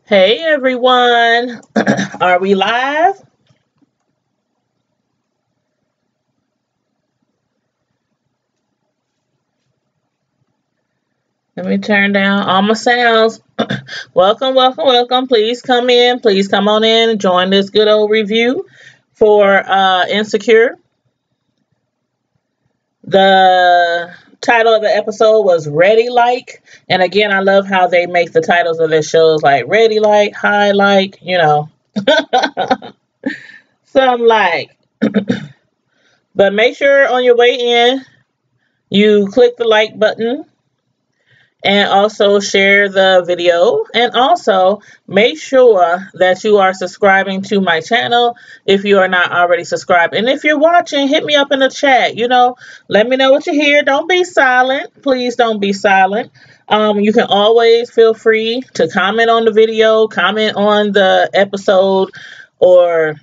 Hey everyone, are we live? Let me turn down all my sounds. Welcome, welcome, welcome. Please come in. Please come on in and join this good old review for Insecure. The title of the episode was Ready Like. And again, I love how they make the titles of their shows like Ready Like, High Like, some like. But make sure on your way in, you click the like button and also share the video, and also make sure that you are subscribing to my channel if you are not already subscribed. And if you're watching, hit me up in the chat, let me know what you hear. Don't be silent, please don't be silent. You can always feel free to comment on the video, comment on the episode, or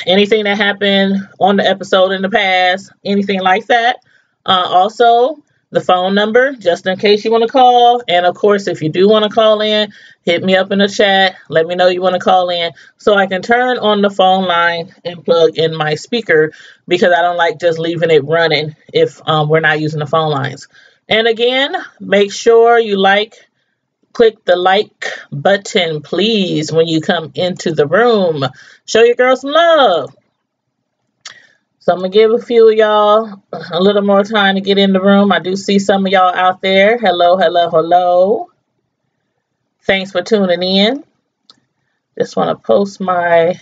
anything that happened on the episode in the past, anything like that. Also, the phone number, just in case you want to call. And of course, if you do want to call in, hit me up in the chat. Let me know you want to call in so I can turn on the phone line and plug in my speaker, because I don't like just leaving it running if we're not using the phone lines. And again, make sure you click the like button, please, when you come into the room. Show your girl some love. So I'm going to give a few of y'all a little more time to get in the room. I do see some of y'all out there. Hello, hello, hello. Thanks for tuning in. Just want to post my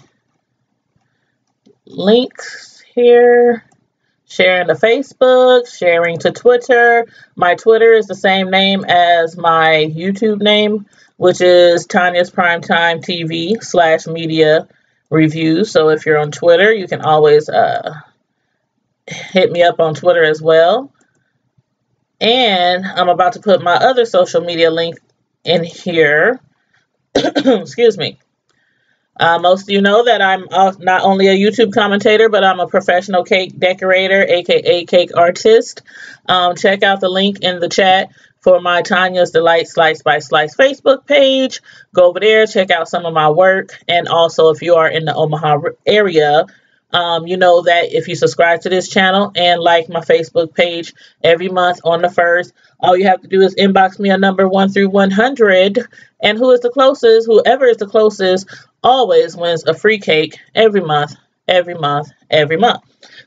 links here. Sharing to Facebook, sharing to Twitter. My Twitter is the same name as my YouTube name, which is Tanya's Primetime TV /media reviews. So if you're on Twitter, you can always hit me up on Twitter as well. And I'm about to put my other social media link in here. Excuse me. Most of you know that I'm not only a YouTube commentator, but I'm a professional cake decorator, aka cake artist. Check out the link in the chat for my Tanya's Delight Slice by Slice Facebook page. Go over there, check out some of my work. And also, if you are in the Omaha area, you know that if you subscribe to this channel and like my Facebook page every month on the 1st, all you have to do is inbox me a number 1 through 100, and whoever is the closest always wins a free cake every month, every month, every month.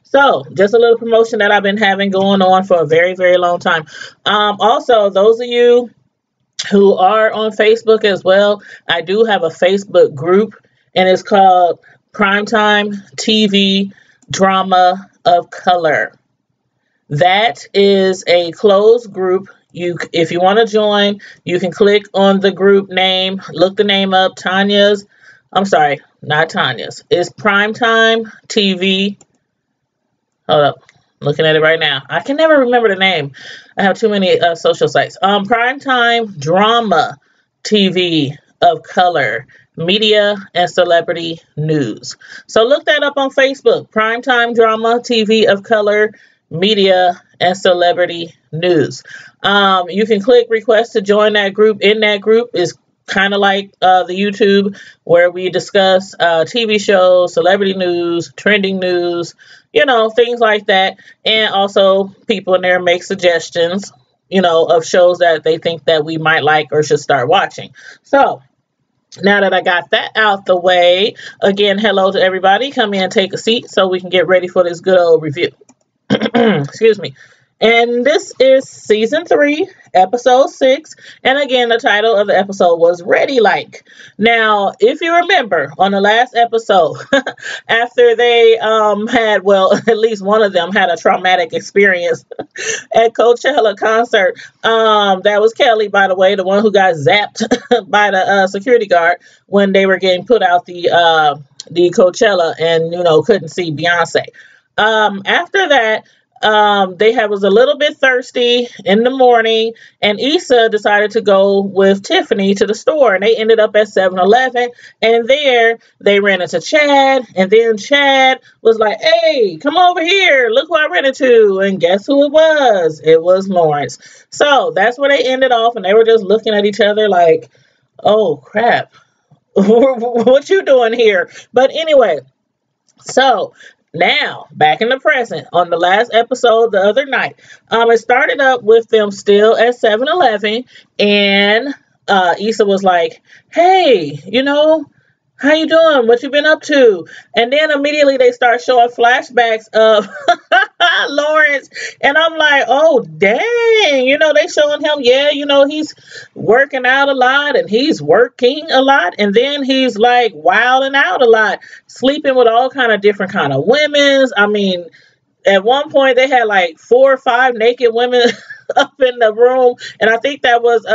So just a little promotion that I've been having going on for a very, very long time. Also, those of you who are on Facebook as well, I do have a Facebook group, and it's called Primetime TV Drama of Color. That is a closed group. If you want to join, you can click on the group name, look the name up, I'm sorry, not Tanya's. It's Primetime TV. Hold up. I'm looking at it right now. I can never remember the name. I have too many social sites. Primetime Drama TV of Color, Media and Celebrity News. So look that up on Facebook. Primetime Drama TV of Color, Media and Celebrity News. You can click request to join that group. In that group is kind of like the YouTube, where we discuss TV shows, celebrity news, trending news, things like that. And also people in there make suggestions, of shows that they think that we might like or should start watching. So now that I got that out the way, again, hello to everybody. Come in, take a seat so we can get ready for this good old review. Excuse me. And this is season 3, episode 6. And again, the title of the episode was Ready Like. Now, if you remember on the last episode, after they at least one of them had a traumatic experience at Coachella concert. That was Kelly, by the way, the one who got zapped by the security guard when they were getting put out the Coachella and, couldn't see Beyonce. After that, they was a little bit thirsty in the morning, and Issa decided to go with Tiffany to the store, and they ended up at 7-Eleven, and there they ran into Chad, and then Chad was like, hey, come over here, look who I ran into, and guess who it was? It was Lawrence. So that's where they ended off, and they were just looking at each other like, oh crap, What you doing here? But anyway, so now back in the present on the last episode the other night, it started up with them still at 7-Eleven, and Issa was like, "Hey, how you doing? What you been up to?" And then immediately they start showing flashbacks of Lawrence, and I'm like, "Oh dang!" They showing him, yeah, he's working out a lot and he's working a lot, and then he's like wilding out a lot, sleeping with all kind of different kind of women's. I mean, at one point they had like 4 or 5 naked women up in the room, and I think that was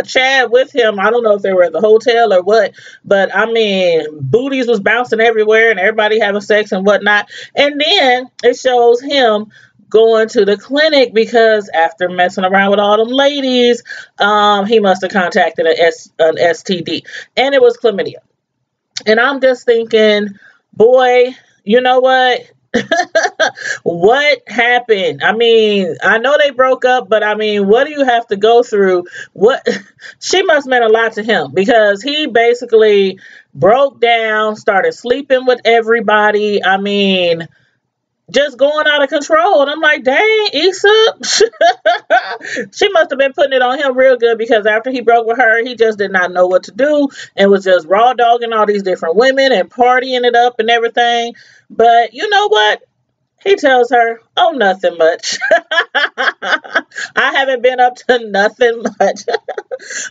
Chad with him. I don't know if they were at the hotel or what, but I mean, booties was bouncing everywhere and everybody having sex and whatnot. And then it shows him going to the clinic because after messing around with all them ladies, he must have contacted an STD, and it was chlamydia. And I'm just thinking, boy, you know what? What happened? I mean, I know they broke up, but I mean, what do you have to go through? What She must meant a lot to him, because he basically broke down, started sleeping with everybody. I mean, just going out of control. And I'm like, dang, Issa. She must have been putting it on him real good, because after he broke with her, he just did not know what to do and was just raw dogging all these different women and partying it up and everything. But you know what? He tells her, oh, nothing much. I haven't been up to nothing much.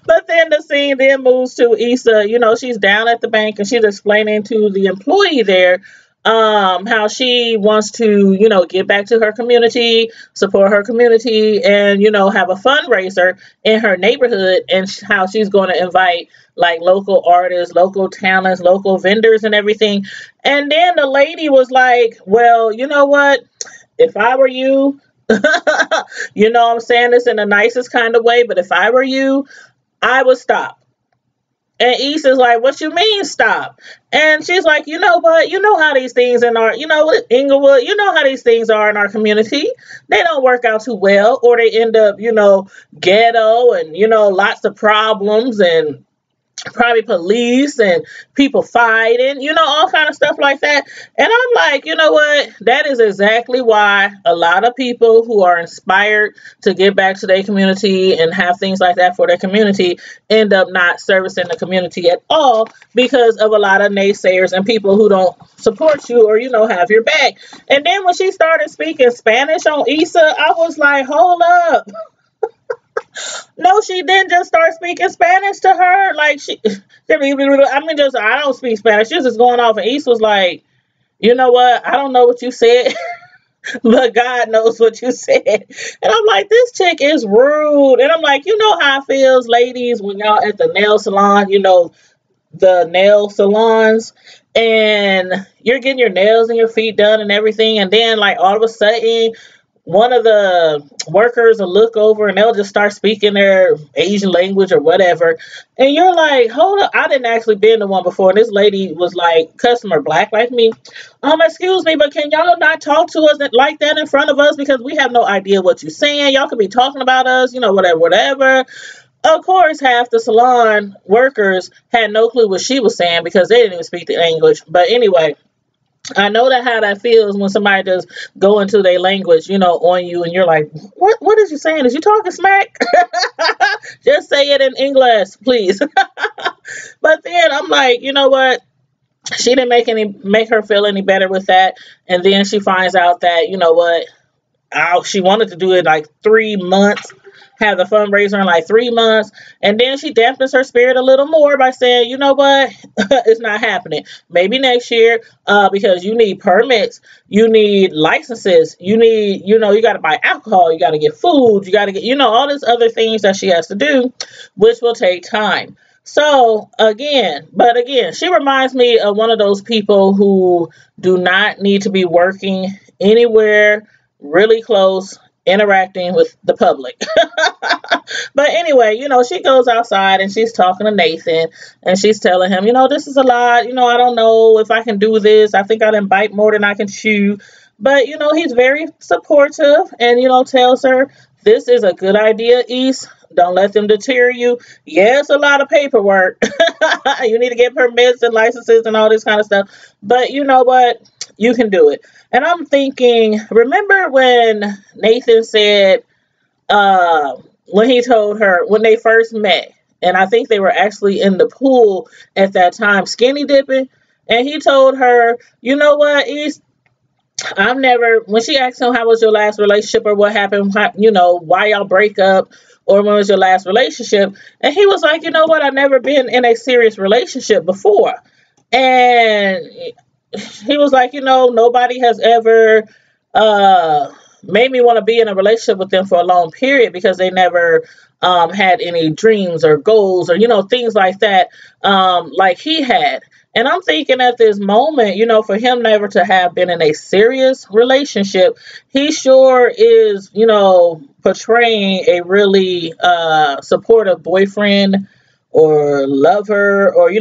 But then the scene then moves to Issa. She's down at the bank and she's explaining to the employee there how she wants to, give back to her community, support her community, and, have a fundraiser in her neighborhood, and how she's going to invite like local artists, local talents, local vendors and everything. And then the lady was like, well, you know what? If I were you, I'm saying this in the nicest kind of way, but if I were you, I would stop. And Issa's like, what you mean stop? And she's like, you know what? You know how these things in our, Inglewood, you know how these things are in our community. They don't work out too well, or they end up, ghetto and, lots of problems and probably police and people fighting, all kind of stuff like that. And I'm like, you know what? That is exactly why a lot of people who are inspired to give back to their community and have things like that for their community end up not servicing the community at all, because of a lot of naysayers and people who don't support you or, have your back. And then when she started speaking Spanish on Issa, I was like, hold up. No, she didn't just start speaking Spanish to her. Like, I don't speak Spanish. She was just going off, and Issa was like, you know what? I don't know what you said, but God knows what you said. And I'm like, this chick is rude. And I'm like, you know how it feels, ladies, when y'all at the nail salon, the nail salons, and you're getting your nails and your feet done and everything, and then like all of a sudden one of the workers will look over and they'll just start speaking their Asian language or whatever. And you're like, hold up. I didn't actually been to one before. And this lady was like, customer black like me. Excuse me, but can y'all not talk to us like that in front of us? Because we have no idea what you're saying. Y'all could be talking about us, whatever. Of course, half the salon workers had no clue what she was saying because they didn't even speak the English. But anyway, I know how that feels when somebody just go into their language, on you, and you're like, what is you saying? Is you talking smack? Just say it in English, please. But then I'm like, you know what? She didn't make her feel any better with that. And then she finds out that, she wanted to do it like 3 months, have the fundraiser in like 3 months, and then she dampens her spirit a little more by saying, you know what, it's not happening. Maybe next year, because you need permits, you need licenses, you need, you got to buy alcohol, you got to get food, you got to get, all these other things that she has to do, which will take time. So again, she reminds me of one of those people who do not need to be working anywhere really close, interacting with the public. But anyway, she goes outside and she's talking to Nathan, and she's telling him, this is a lot. I don't know if I can do this. I think I done bite more than I can chew. But, he's very supportive and, tells her, this is a good idea, East. Don't let them deter you. Yeah, it's a lot of paperwork. You need to get permits and licenses and all this kind of stuff. But you know what? You can do it. And I'm thinking, remember when Nathan said, when he told her when they first met, and I think they were actually in the pool at that time, skinny dipping, and he told her, you know what, I've never, when she asked him how was your last relationship or what happened, why y'all break up or when was your last relationship, and he was like, you know what, I've never been in a serious relationship before, and he was like, nobody has ever made me want to be in a relationship with them for a long period because they never had any dreams or goals or, things like that, like he had. And I'm thinking at this moment, for him never to have been in a serious relationship, he sure is, portraying a really supportive boyfriend or lover or,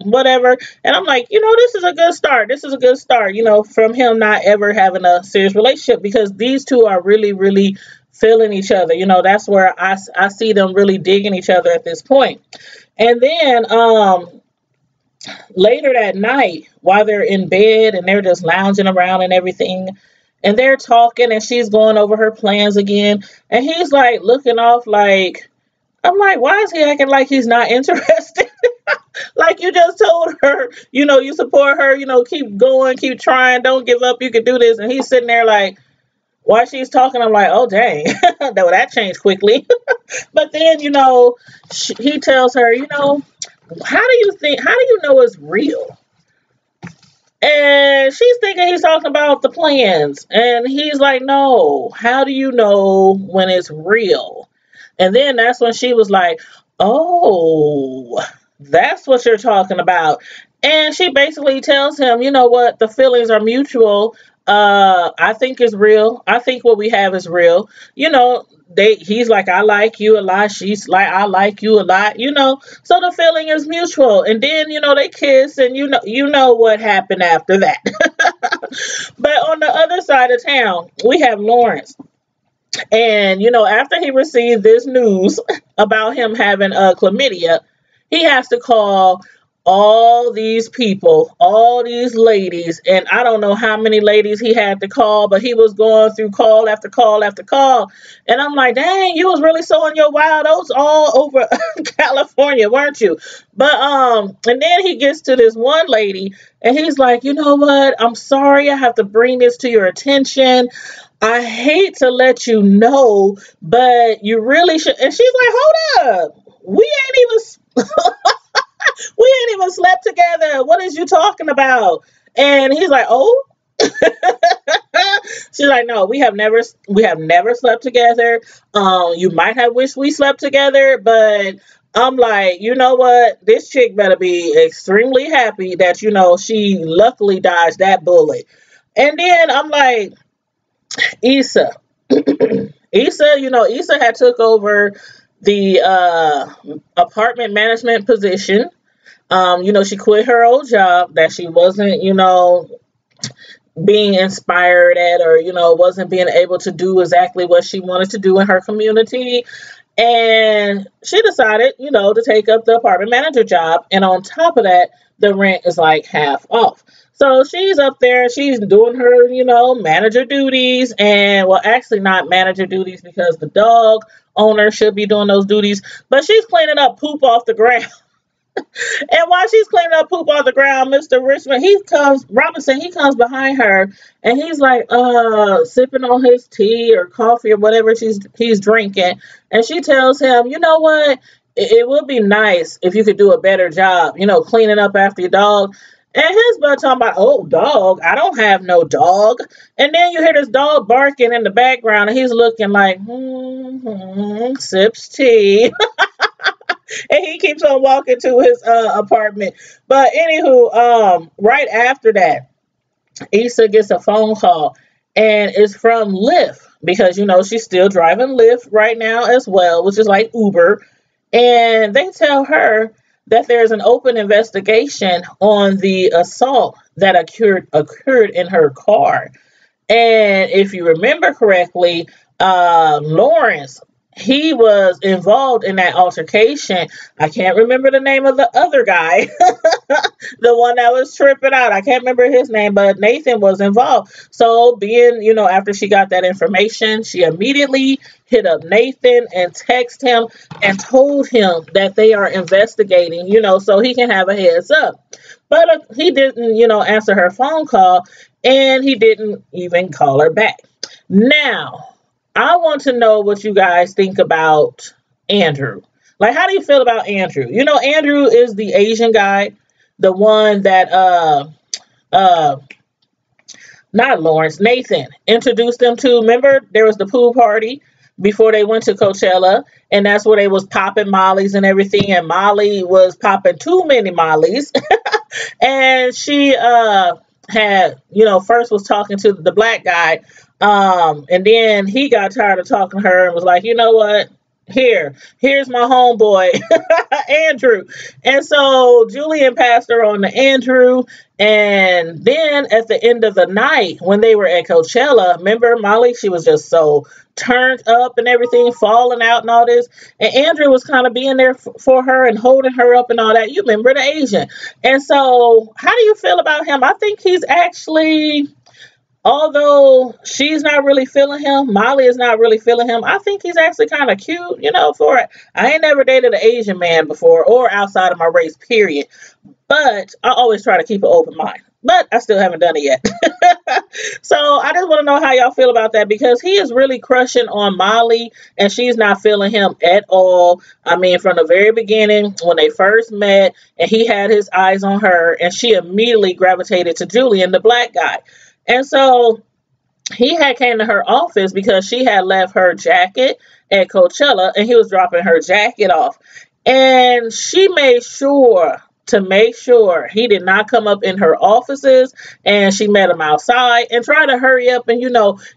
whatever. And I'm like, this is a good start. This is a good start, from him not ever having a serious relationship because these two are really, really feeling each other. That's where I see them really digging each other at this point. And then, later that night, while they're in bed and they're just lounging around and everything, and they're talking and she's going over her plans again, and he's like looking off like, I'm like, why is he acting like he's not interested? Like you just told her, you support her, keep going, keep trying, don't give up, you can do this. And he's sitting there like, while she's talking, I'm like, oh, dang, that changed quickly. But then, he tells her, how do you know it's real? And she's thinking he's talking about the plans. And he's like, no, how do you know when it's real? And then that's when she was like, oh, that's what you're talking about. And she basically tells him, you know what, the feelings are mutual. I think it's real. I think what we have is real. He's like, I like you a lot. She's like, I like you a lot, so the feeling is mutual. And then, they kiss and you know what happened after that. But on the other side of town, we have Lawrence. And, after he received this news about him having chlamydia, he has to call all these people, all these ladies, and I don't know how many ladies he had to call, but he was going through call after call after call. And I'm like, dang, you was really sowing your wild oats all over California, weren't you? But and then he gets to this one lady and he's like, you know what? I'm sorry, I have to bring this to your attention. I hate to let you know, but you really should. And she's like, hold up. We ain't even slept together. What is you talking about? And he's like, oh. She's like, no, we have never slept together. You might have wished we slept together, but I'm like, you know what? This chick better be extremely happy that, she luckily dodged that bullet. And then I'm like, Issa. Issa had took over the apartment management position. She quit her old job that she wasn't, being inspired at or, wasn't being able to do exactly what she wanted to do in her community. And she decided, to take up the apartment manager job. And on top of that, the rent is like half off. So she's up there, she's doing her, manager duties. And, well, actually not manager duties because the dog owner should be doing those duties. But she's cleaning up poop off the ground. And while she's cleaning up poop off the ground, Mr. Robinson, he comes behind her and he's like, sipping on his tea or coffee or whatever he's drinking. And she tells him, you know what? It would be nice if you could do a better job, cleaning up after your dog. And his butt talking about, oh, dog, I don't have no dog. And then you hear this dog barking in the background and he's looking like, sips tea. And he keeps on walking to his apartment. But anywho, right after that, Issa gets a phone call and it's from Lyft because, she's still driving Lyft right now as well, which is like Uber. And they tell her that there's an open investigation on the assault that occurred in her car. And if you remember correctly, Lawrence he was involved in that altercation. I can't remember the name of the other guy, the one that was tripping out. I can't remember his name, but Nathan was involved. So, being, after she got that information, she immediately hit up Nathan and texted him and told him that they are investigating, so he can have a heads up. But he didn't, answer her phone call, and he didn't even call her back. Now, I want to know what you guys think about Andrew. Like, how do you feel about Andrew? Andrew is the Asian guy, the one that uh not Lawrence, Nathan introduced them to. Remember, there was the pool party before they went to Coachella, and that's where they was popping mollies and everything, and Molly was popping too many mollies. And she had, first was talking to the black guy, and then he got tired of talking to her and was like, you know what? Here's my homeboy, Andrew. And so Julian passed her on to Andrew. And then at the end of the night, when they were at Coachella, remember Molly? She was just so turned up and everything, falling out and all this. And Andrew was kind of being there for her and holding her up and all that. You remember the Asian. And so how do you feel about him? I think he's actually, although she's not really feeling him, Molly is not really feeling him, I think he's actually kind of cute, for it. I ain't never dated an Asian man before or outside of my race, period. But I always try to keep an open mind. But I still haven't done it yet. So I just want to know how y'all feel about that, because he is really crushing on Molly and she's not feeling him at all. I mean, from the very beginning, when they first met and he had his eyes on her, and she immediately gravitated to Julian, the black guy. And so he had came to her office because she had left her jacket at Coachella and he was dropping her jacket off. And she made sure to make sure he did not come up in her offices, and she met him outside and tried to hurry up and,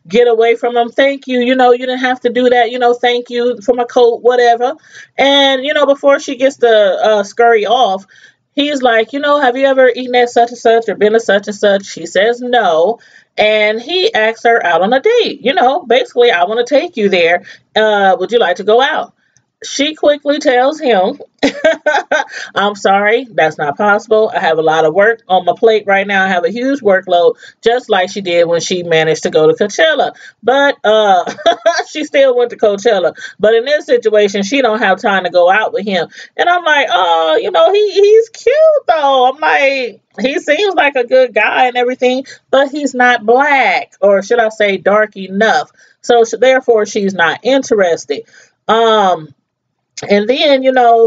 get away from him. Thank you. You didn't have to do that. Thank you for my coat, whatever. And, before she gets to scurry off, he's like, have you ever eaten at such and such or been to such and such? She says no. And he asks her out on a date. Basically, I want to take you there. Would you like to go out? She quickly tells him, I'm sorry, that's not possible. I have a lot of work on my plate right now. I have a huge workload, just like she did when she managed to go to Coachella. But she still went to Coachella. But in this situation, she don't have time to go out with him. And I'm like, oh, he's cute though. I'm like, he seems like a good guy and everything, but he's not black, or should I say dark enough. So therefore, she's not interested. And then,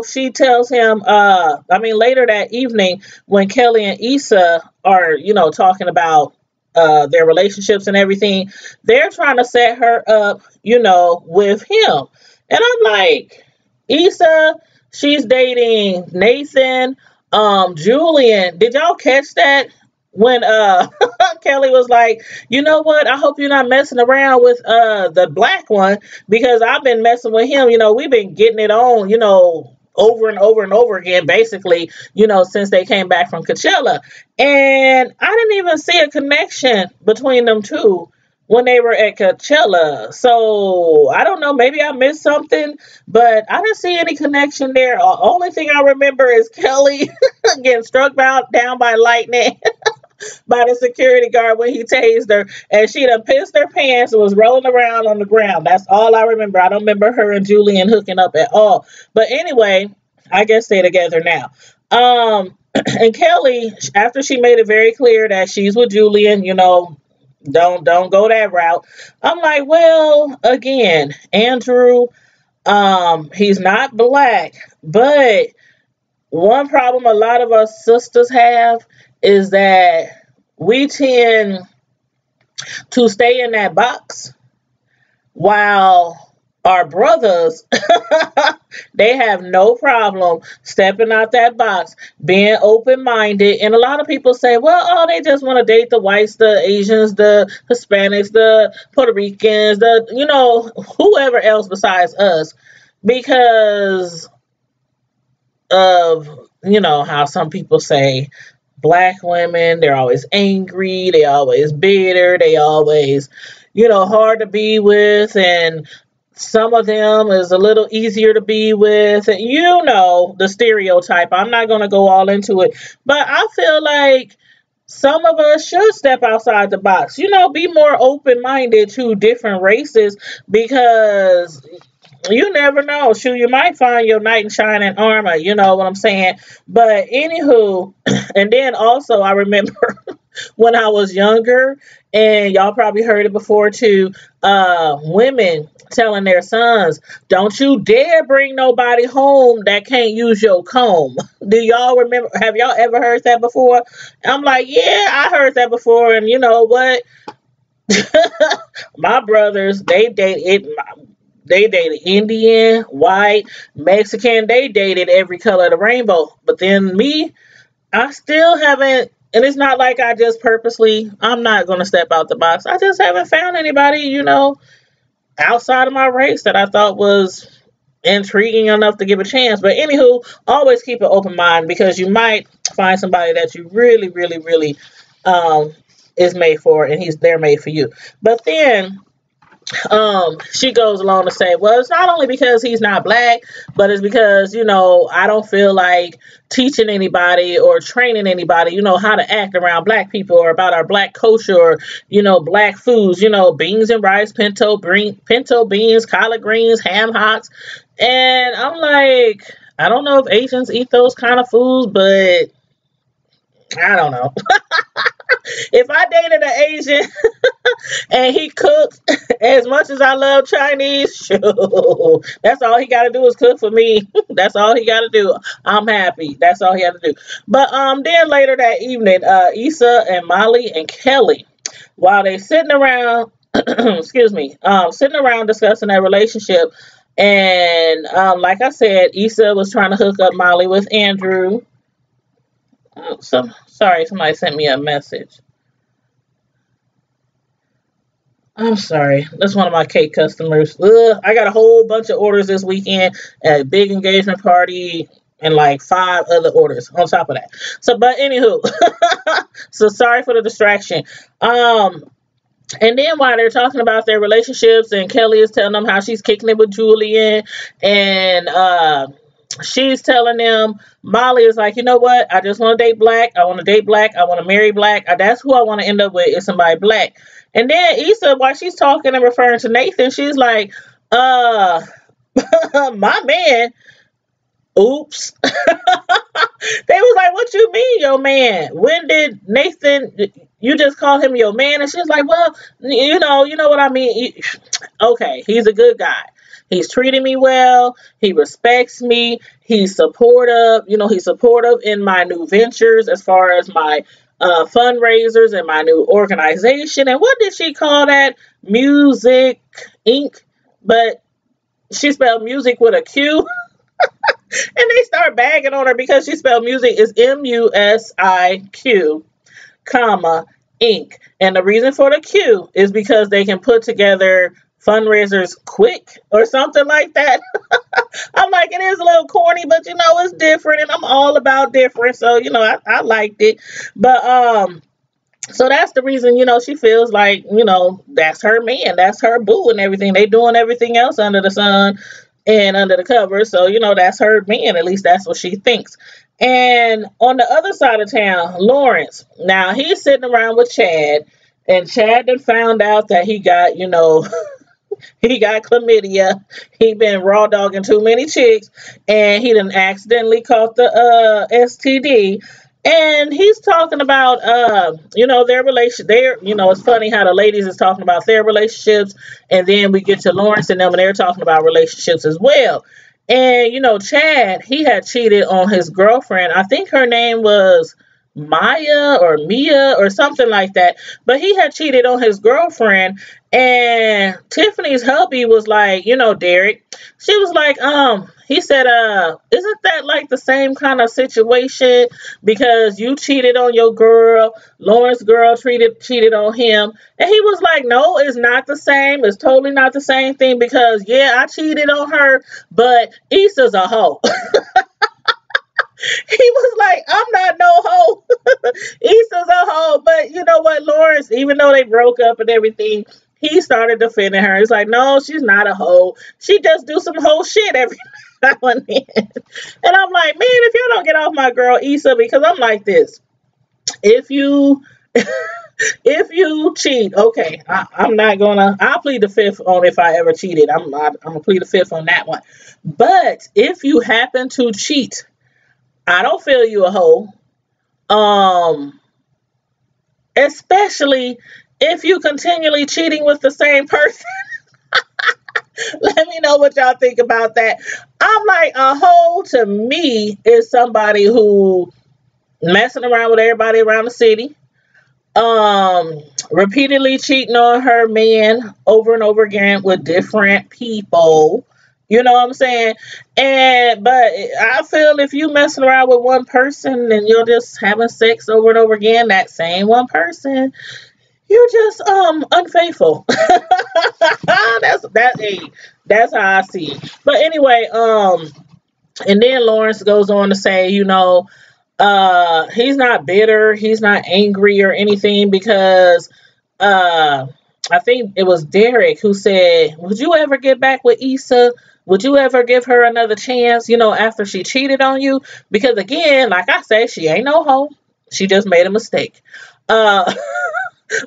she tells him, later that evening when Kelly and Issa are, talking about their relationships and everything, they're trying to set her up, with him. And I'm like, Issa, she's dating Nathan, Julian. Did y'all catch that? When Kelly was like, you know what? I hope you're not messing around with the black one, because I've been messing with him. We've been getting it on, over and over and over again, basically, since they came back from Coachella. And I didn't even see a connection between them two when they were at Coachella. So I don't know, maybe I missed something, but I didn't see any connection there. Only thing I remember is Kelly getting struck down by lightning by the security guard when he tased her, and she done pissed her pants and was rolling around on the ground. That's all I remember. I don't remember her and Julian hooking up at all. But anyway, I guess they're together now. And Kelly, after she made it very clear that she's with Julian, don't go that route. I'm like, well, again, Andrew, he's not black, but one problem a lot of us sisters have is that we tend to stay in that box, while our brothers, they have no problem stepping out that box, being open-minded. And a lot of people say, well, oh, they just want to date the whites, the Asians, the Hispanics, the Puerto Ricans, whoever else besides us, because of, how some people say black women, they're always angry, they always bitter, they always, hard to be with. And Some of them is a little easier to be with. You know the stereotype. I'm not going to go all into it. But I feel like some of us should step outside the box. Be more open minded to different races because you never know. Shoot, you might find your knight in shining armor. You know what I'm saying? But anywho, and then also I remember when I was younger, and y'all probably heard it before too. Women telling their sons, "Don't you dare bring nobody home that can't use your comb." Do y'all remember? Have y'all ever heard that before? I'm like, yeah, I heard that before, and you know what? My brothers, they dated Indian, white, Mexican. They dated every color of the rainbow. But then me, I still haven't, and it's not like I just purposely, I'm not going to step out the box. I just haven't found anybody, outside of my race that I thought was intriguing enough to give a chance. But anywho, always keep an open mind because you might find somebody that you really, really, really um, is made for, and they're made for you. But then she goes along to say, well, it's not only because he's not black, but it's because, I don't feel like teaching anybody or training anybody, how to act around black people or about our black culture or, black foods, beans and rice, pinto beans, collard greens, ham hocks. And I'm like, I don't know if Asians eat those kind of foods, but I don't know. If I dated an Asian and he cooks as much as I love Chinese, shoot, that's all he got to do is cook for me. That's all he got to do. I'm happy. That's all he had to do. But then later that evening, Issa and Molly and Kelly, while they sitting around, excuse me, sitting around discussing their relationship, and like I said, Issa was trying to hook up Molly with Andrew. Sorry, somebody sent me a message. I'm sorry. That's one of my cake customers. Ugh, I got a whole bunch of orders this weekend, a big engagement party, and like 5 other orders on top of that. So, but anywho, so sorry for the distraction. And then while they're talking about their relationships, and Kelly is telling them how she's kicking it with Julian, and she's telling them, Molly is like, you know what? I just want to date black. I want to date black. I want to marry black. That's who I want to end up with is somebody black. And then Issa, while she's talking and referring to Nathan, she's like, my man. Oops. They was like, what you mean, your man? When did Nathan, you just called him your man? And she's like, well, you know what I mean? Okay, he's a good guy. He's treating me well. He respects me. He's supportive. He's supportive in my new ventures as far as my fundraisers and my new organization. And what did she call that? Music Inc. But she spelled music with a Q. And they start bagging on her because she spelled music is MUSIQ, comma, Inc. And the reason for the Q is because they can put together fundraisers quick or something like that. I'm like, it is a little corny, but it's different, and I'm all about different. So, I liked it. But so that's the reason, she feels like, that's her man, that's her boo and everything. They doing everything else under the sun and under the covers. So, that's her man. At least that's what she thinks. And on the other side of town, Lawrence, now he's sitting around with Chad, and Chad done found out that he got, he got chlamydia. He been raw dogging too many chicks, and he done accidentally caught the STD. And he's talking about, their relation. It's funny how the ladies is talking about their relationships, and then we get to Lawrence and them, and they're talking about relationships as well. And Chad, he had cheated on his girlfriend. I think her name was Maya or Mia or something like that. But he had cheated on his girlfriend, and Tiffany's hubby was like, Derek, she was like, he said, isn't that like the same kind of situation? Because you cheated on your girl, Lawrence girl cheated on him. And he was like, no, it's not the same. It's totally not the same thing because, yeah, I cheated on her, but Issa's a hoe. He was like, I'm not no hoe. Issa's a hoe. But you know what, Lawrence, even though they broke up and everything, he started defending her. He's like, no, she's not a hoe. She just do some hoe shit every now and then. And I'm like, man, if you don't get off my girl Issa, because I'm like this. If you if you cheat, okay, I'm not gonna. I'll plead the fifth on if I ever cheated. I'm gonna plead the fifth on that one. But if you happen to cheat, I don't feel you a hoe. Um, Especially if you continually cheating with the same person. Let me know what y'all think about that. I'm like, a hoe to me is somebody who messing around with everybody around the city, repeatedly cheating on her man over and over again with different people. You know what I'm saying? But I feel if you messing around with one person and you're just having sex over and over again, that same one person, you're just unfaithful. That's how I see it. But anyway, and then Lawrence goes on to say, he's not bitter, he's not angry or anything because I think it was Derek who said, would you ever get back with Issa? Would you ever give her another chance, after she cheated on you? Because again, like I say, she ain't no hoe. She just made a mistake. Uh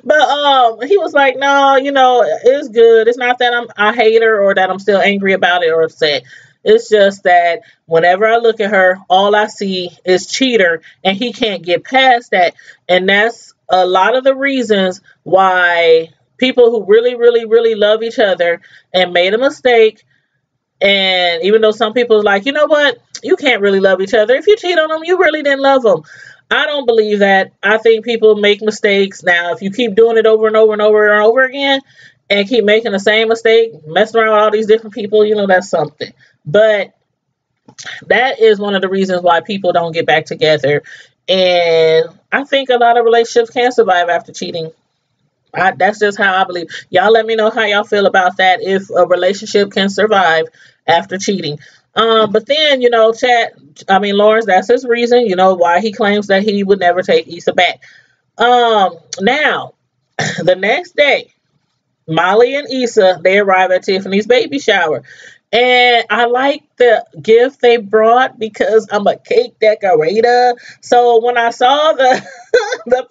but he was like, no, it's good. It's not that I hate her or that I'm still angry about it or upset. It's just that whenever I look at her, all I see is cheater, and he can't get past that. And that's a lot of the reasons why people who really, really, really love each other and made a mistake. And even though some people are like, you know what, you can't really love each other. If you cheat on them, you really didn't love them. I don't believe that. I think people make mistakes. Now, if you keep doing it over and over and over and over again and keep making the same mistake, messing around with all these different people, that's something. But that is one of the reasons why people don't get back together. And I think a lot of relationships can survive after cheating. That's just how I believe. Y'all let me know how y'all feel about that, if a relationship can survive after cheating. But then, Lawrence, that's his reason, why he claims that he would never take Issa back. Now, the next day, Molly and Issa, they arrive at Tiffany's baby shower. And I like the gift they brought because I'm a cake decorator. So when I saw the the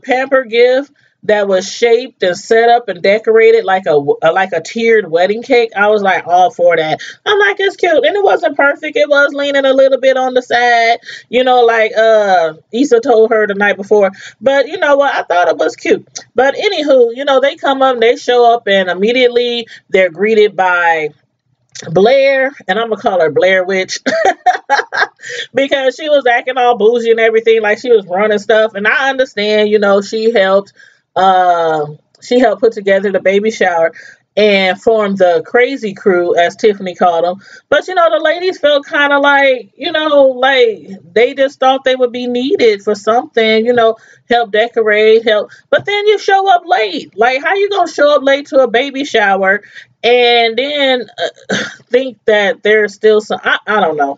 pamper gift that was shaped and set up and decorated like a tiered wedding cake, I was like all for that. I'm like, it's cute, and it wasn't perfect. It was leaning a little bit on the side, like Issa told her the night before. But you know what? I thought it was cute. But anywho, they come up, they show up, and immediately they're greeted by Blair, and I'm gonna call her Blair Witch because she was acting all bougie and everything, like she was running stuff. And I understand, she helped put together the baby shower and formed the crazy crew, as Tiffany called them. But the ladies felt kind of like, like they just thought they would be needed for something, help decorate, help. But then you show up late. Like, how you gonna show up late to a baby shower and then think that there's still some? I don't know.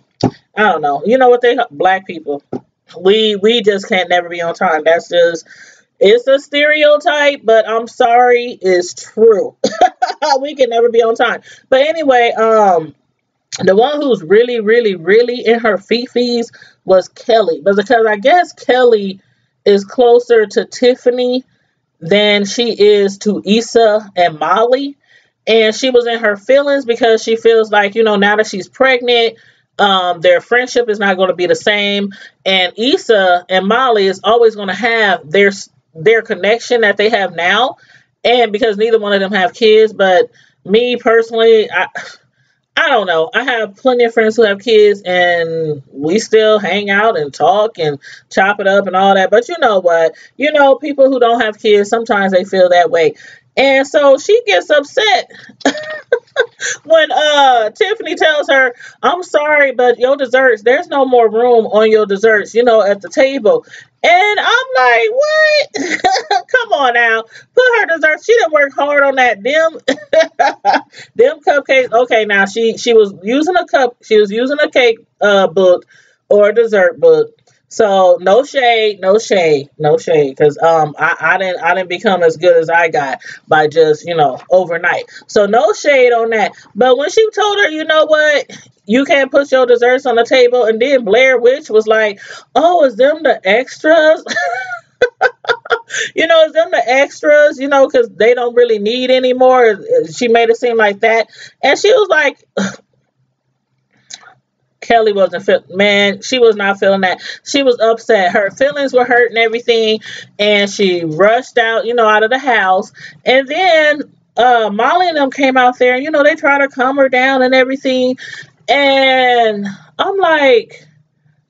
I don't know. You know what black people, we just can't never be on time. That's just. It's a stereotype, but I'm sorry, it's true. We can never be on time. But anyway, the one who's really, really, really in her fifis was Kelly. But because I guess Kelly is closer to Tiffany than she is to Issa and Molly. And she was in her feelings because she feels like, now that she's pregnant, their friendship is not going to be the same. And Issa and Molly is always going to have their connection that they have now, and because neither one of them have kids. But me personally, I don't know. I have plenty of friends who have kids, and we still hang out and talk and chop it up and all that. But you know what? People who don't have kids, sometimes they feel that way. And so she gets upset when Tiffany tells her, I'm sorry, but your desserts, there's no more room on your desserts, at the table. And I'm like, what? Come on now. Put her desserts. She didn't work hard on that. Them cupcakes. Okay, now she was using a cake book or a dessert book. So no shade, no shade, no shade, because I didn't become as good as I got by just overnight. So no shade on that. But when she told her, you know what, you can't put your desserts on the table, and then Blair Witch was like, oh, is them the extras? Is them the extras? Because they don't really need anymore. She made it seem like that, and she was like, Kelly wasn't man, she was not feeling that. She was upset. Her feelings were hurt and everything, and she rushed out, out of the house. And then Molly and them came out there, and they tried to calm her down and everything. And I'm like,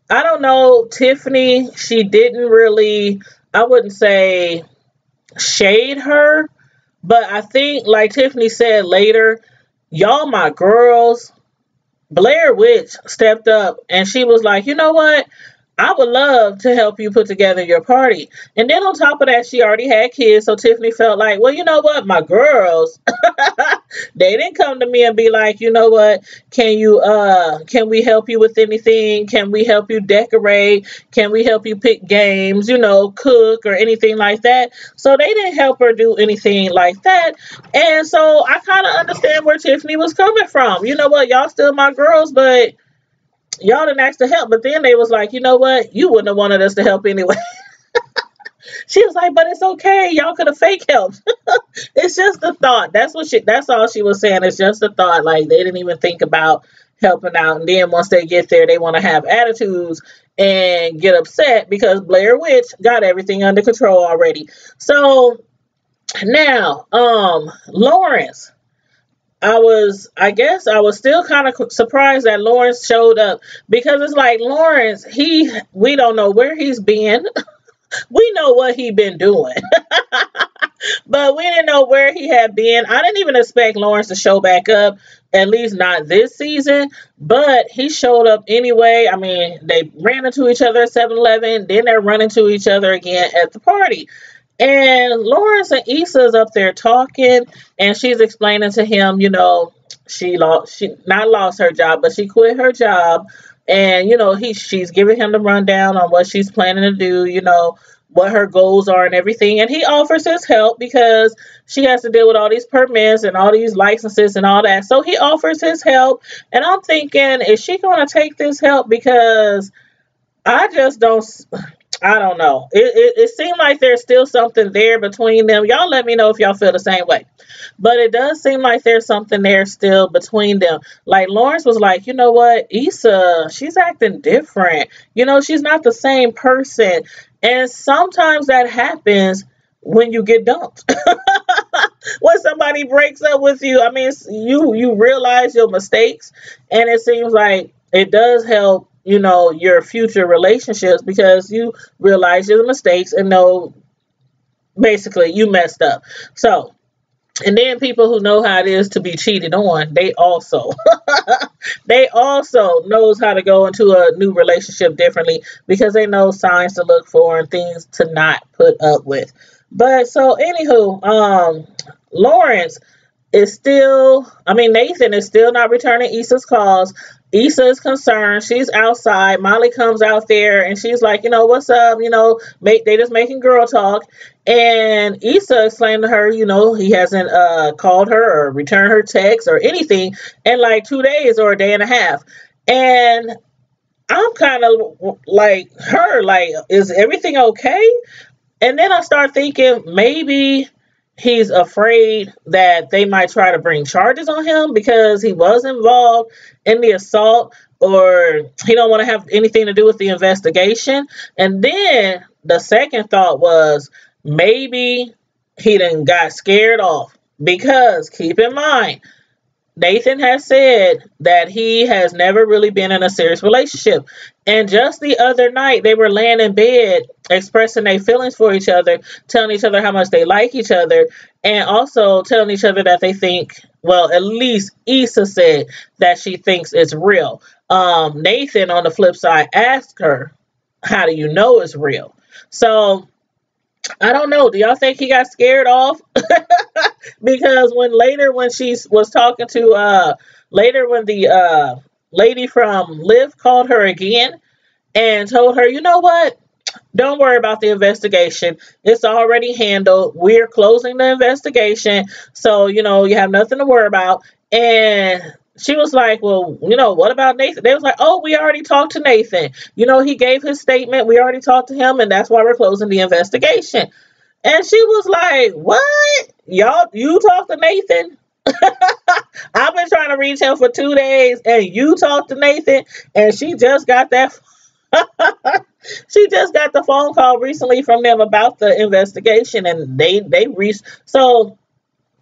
I don't know, Tiffany, she didn't really, I wouldn't say shade her, but I think, like Tiffany said later, y'all my girls. Blair Witch stepped up and she was like, you know what? I would love to help you put together your party. And then on top of that, she already had kids. So Tiffany felt like, well, you know what? My girls, they didn't come to me and be like, you know what? Can we help you with anything? Can we help you decorate? Can we help you pick games, cook or anything like that? So they didn't help her do anything like that. And so I kind of understand where Tiffany was coming from. You know what? Y'all still my girls, but y'all didn't ask to help. But then they was like, you know what? You wouldn't have wanted us to help anyway. She was like, but it's okay. Y'all could have fake helped. It's just a thought. That's all she was saying. It's just a thought. Like they didn't even think about helping out. And then once they get there, they want to have attitudes and get upset because Blair Witch got everything under control already. So now, Lawrence, I guess I was still kind of surprised that Lawrence showed up because it's like Lawrence, we don't know where he's been. We know what he been doing, but we didn't know where he had been. I didn't even expect Lawrence to show back up, at least not this season, but he showed up anyway. I mean, they ran into each other at 7-Eleven, then they're running to each other again at the party. And Lawrence and Issa's up there talking, and she's explaining to him, she not lost her job, but she quit her job. And, she's giving him the rundown on what she's planning to do, what her goals are and everything. And he offers his help because she has to deal with all these permits and all these licenses and all that. So he offers his help. And I'm thinking, is she going to take this help? Because I just don't. I don't know. It seemed like there's still something there between them. Y'all let me know if y'all feel the same way. But it does seem like there's something there still between them. Like Lawrence was like, you know what? Issa, she's acting different. She's not the same person. And sometimes that happens when you get dumped. When somebody breaks up with you, I mean, you realize your mistakes. And it seems like it does help your future relationships because you realize your mistakes and know basically you messed up. So, and then people who know how it is to be cheated on, they also knows how to go into a new relationship differently because they know signs to look for and things to not put up with. But so anywho, Lawrence is still, Nathan is still not returning Issa's calls. Issa is concerned. She's outside. Molly comes out there and she's like, what's up? They just making girl talk. And Issa explained to her, he hasn't called her or returned her text or anything in like 2 days or a day and a half. And I'm kind of like her, like, is everything okay? And then I start thinking maybe he's afraid that they might try to bring charges on him because he was involved in the assault, or he don't want to have anything to do with the investigation. And then the second thought was maybe he done got scared off because keep in mind, Nathan has said that he has never really been in a serious relationship. And just the other night, they were laying in bed expressing their feelings for each other, telling each other how much they like each other, and also telling each other that they think, well, at least Issa said that she thinks it's real. Nathan, on the flip side, asked her, how do you know it's real? So I don't know. Do y'all think he got scared off? Because when she was talking to later when the lady from Lyft called her again and told her, you know what? Don't worry about the investigation. It's already handled. We're closing the investigation. So, you have nothing to worry about. And she was like, well, what about Nathan? They was like, oh, we already talked to Nathan. He gave his statement. We already talked to him, and that's why we're closing the investigation. And she was like, what? You talked to Nathan? I've been trying to reach him for 2 days, and you talked to Nathan, and she just got that. She just got the phone call recently from them about the investigation, and they reached. So,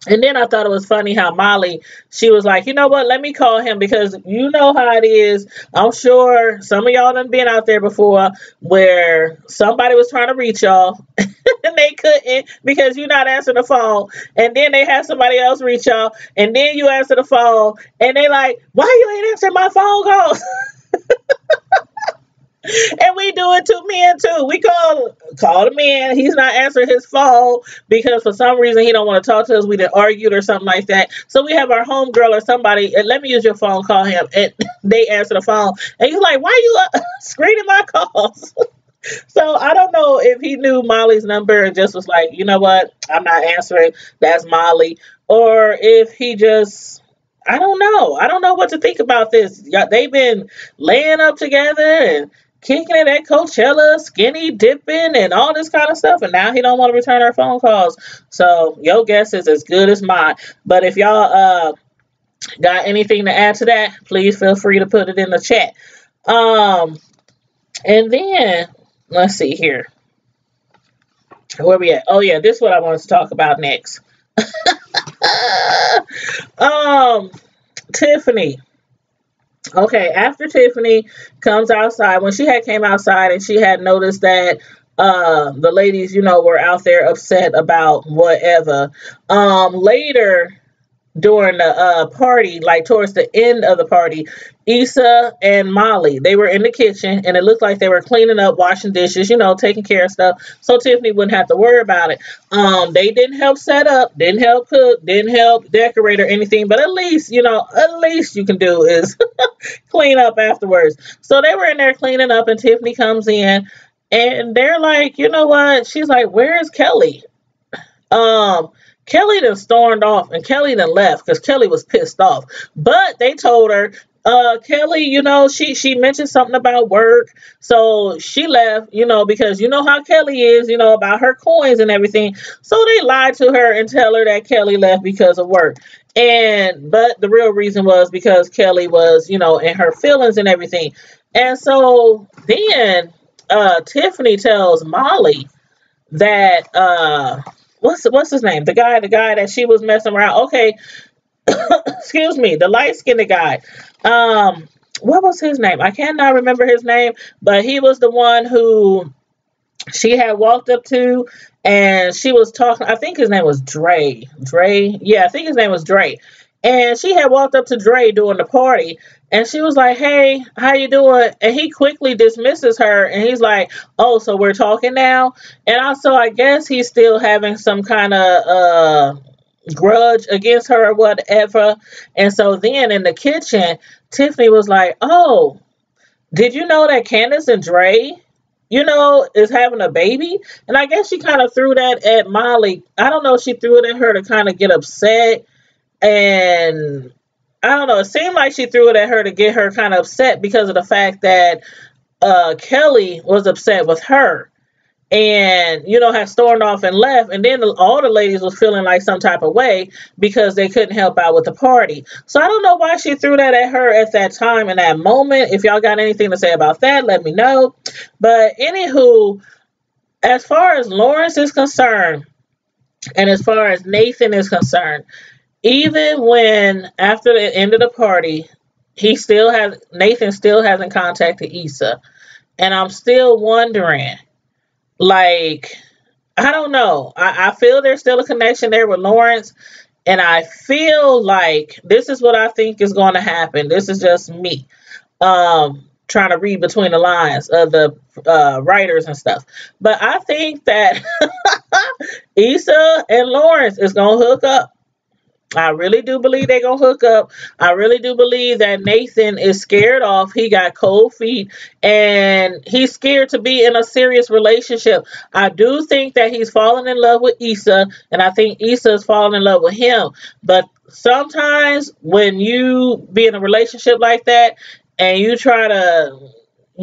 and then I thought it was funny how Molly, she was like, you know what, let me call him, because you know how it is. I'm sure some of y'all done been out there before where somebody was trying to reach y'all and they couldn't because you're not answering the phone. And then they had somebody else reach y'all, and then you answer the phone, and they like, why you ain't answering my phone calls? And we do it to men too. We call the man. He's not answering his phone because for some reason he don't want to talk to us. We done argued or something like that. So we have our homegirl or somebody. Let me use your phone. Call him, and they answer the phone. And he's like, "Why you screening my calls?" So I don't know if he knew Molly's number and just was like, you know what, I'm not answering. That's Molly, or if he just. I don't know. I don't know what to think about this. They've been laying up together and kicking it at Coachella, skinny dipping, and all this kind of stuff. And now he don't want to return our phone calls. So your guess is as good as mine. But if y'all got anything to add to that, please feel free to put it in the chat. And then let's see here. Where we at? Oh yeah, this is what I wanted to talk about next. Tiffany. Okay, after Tiffany comes outside, when she had came outside and she had noticed that the ladies, were out there upset about whatever. Later during the party, like towards the end of the party, Issa and Molly, they were in the kitchen and it looked like they were cleaning up, washing dishes, taking care of stuff, so Tiffany wouldn't have to worry about it. They didn't help set up, didn't help cook, didn't help decorate or anything, but at least you can do is clean up afterwards. So they were in there cleaning up, and Tiffany comes in and they're like, you know what? She's like, where is Kelly? Kelly done stormed off, and Kelly done left because Kelly was pissed off. But they told her, Kelly, she mentioned something about work. So she left, because you know how Kelly is, about her coins and everything. So they lied to her and tell her that Kelly left because of work. But the real reason was because Kelly was, in her feelings and everything. And so then Tiffany tells Molly that what's his name? The guy that she was messing around. Okay, excuse me, the light-skinned guy. What was his name? I cannot remember his name, but he was the one who she had walked up to, and she was talking. I think his name was Dre. Yeah, I think his name was Dre. And she had walked up to Dre during the party, and she was like, hey, how you doing? And he quickly dismisses her, and he's like, oh, so we're talking now? And also, I guess he's still having some kind of grudge against her or whatever. And so then in the kitchen, Tiffany was like, oh, did you know that Candace and Dre, is having a baby? And I guess she kind of threw that at Molly. I don't know if she threw it at her to kind of get upset. And I don't know, it seemed like she threw it at her to get her kind of upset because of the fact that Kelly was upset with her and, had stormed off and left. And then all the ladies was feeling like some type of way because they couldn't help out with the party. So I don't know why she threw that at her at that time in that moment. If y'all got anything to say about that, let me know. But anywho, as far as Lawrence is concerned, and as far as Nathan is concerned, even when after the end of the party, Nathan still hasn't contacted Issa. And I'm still wondering, like, I don't know. I feel there's still a connection there with Lawrence. And I feel like this is what I think is going to happen. This is just me trying to read between the lines of the writers and stuff. But I think that Issa and Lawrence is going to hook up. I really do believe they're going to hook up. I really do believe that Nathan is scared off. He got cold feet and he's scared to be in a serious relationship. I do think that he's falling in love with Issa, and I think Issa is falling in love with him. But sometimes when you be in a relationship like that and you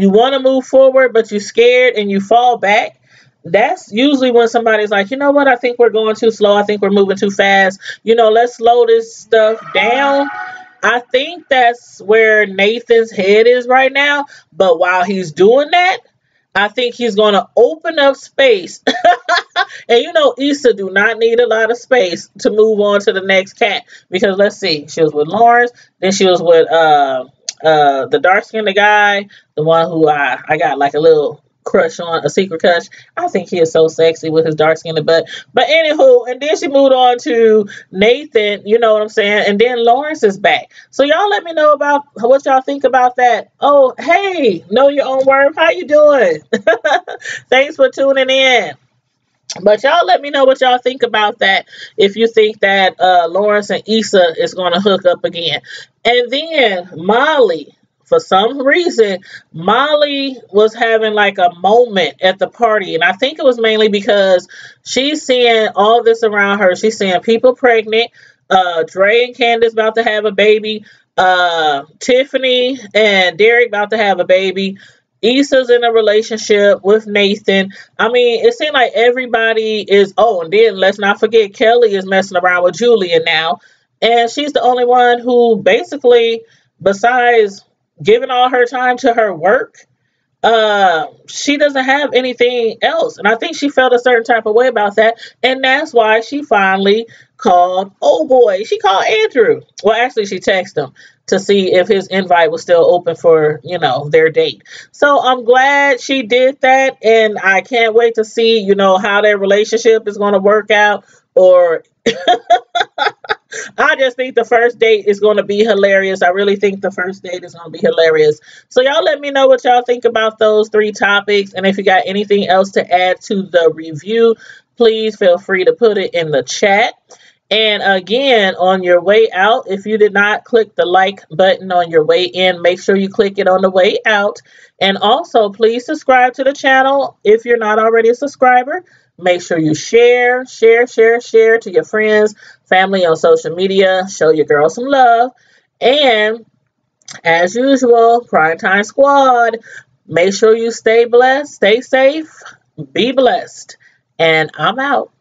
want to move forward, but you're scared and you fall back, that's usually when somebody's like, you know what, I think we're going too slow. I think we're moving too fast. Let's slow this stuff down. I think that's where Nathan's head is right now. But while he's doing that, I think he's going to open up space. And Issa do not need a lot of space to move on to the next cat. Because let's see, she was with Lawrence, then she was with the dark skinned guy, the one who I got like a little crush on, a secret crush. I think he is so sexy with his dark skinned butt. But anywho, and then she moved on to Nathan, you know what I'm saying? And then Lawrence is back. So y'all let me know about what y'all think about that. Oh, hey, know your own worth. How you doing? Thanks for tuning in. But y'all let me know what y'all think about that. If you think that Lawrence and Issa is going to hook up again. And then Molly, for some reason, Molly was having like a moment at the party. And I think it was mainly because she's seeing all this around her. She's seeing people pregnant. Dre and Candace about to have a baby. Tiffany and Derek about to have a baby. Issa's in a relationship with Nathan. I mean, it seemed like everybody is. Oh, and then let's not forget Kelly is messing around with Julia now. And she's the only one who basically, besides giving all her time to her work, she doesn't have anything else. And I think she felt a certain type of way about that. And that's why she finally called, oh boy, she called Andrew. Well, actually, she texted him to see if his invite was still open for, their date. So I'm glad she did that. And I can't wait to see, how their relationship is going to work out. Or I just think the first date is going to be hilarious. I really think the first date is going to be hilarious. So y'all let me know what y'all think about those 3 topics. And if you got anything else to add to the review, please feel free to put it in the chat. And again, on your way out, if you did not click the like button on your way in, make sure you click it on the way out. And also, please subscribe to the channel if you're not already a subscriber. Make sure you share to your friends, family on social media. Show your girl some love. And as usual, Primetime Squad, make sure you stay blessed, stay safe, be blessed. And I'm out.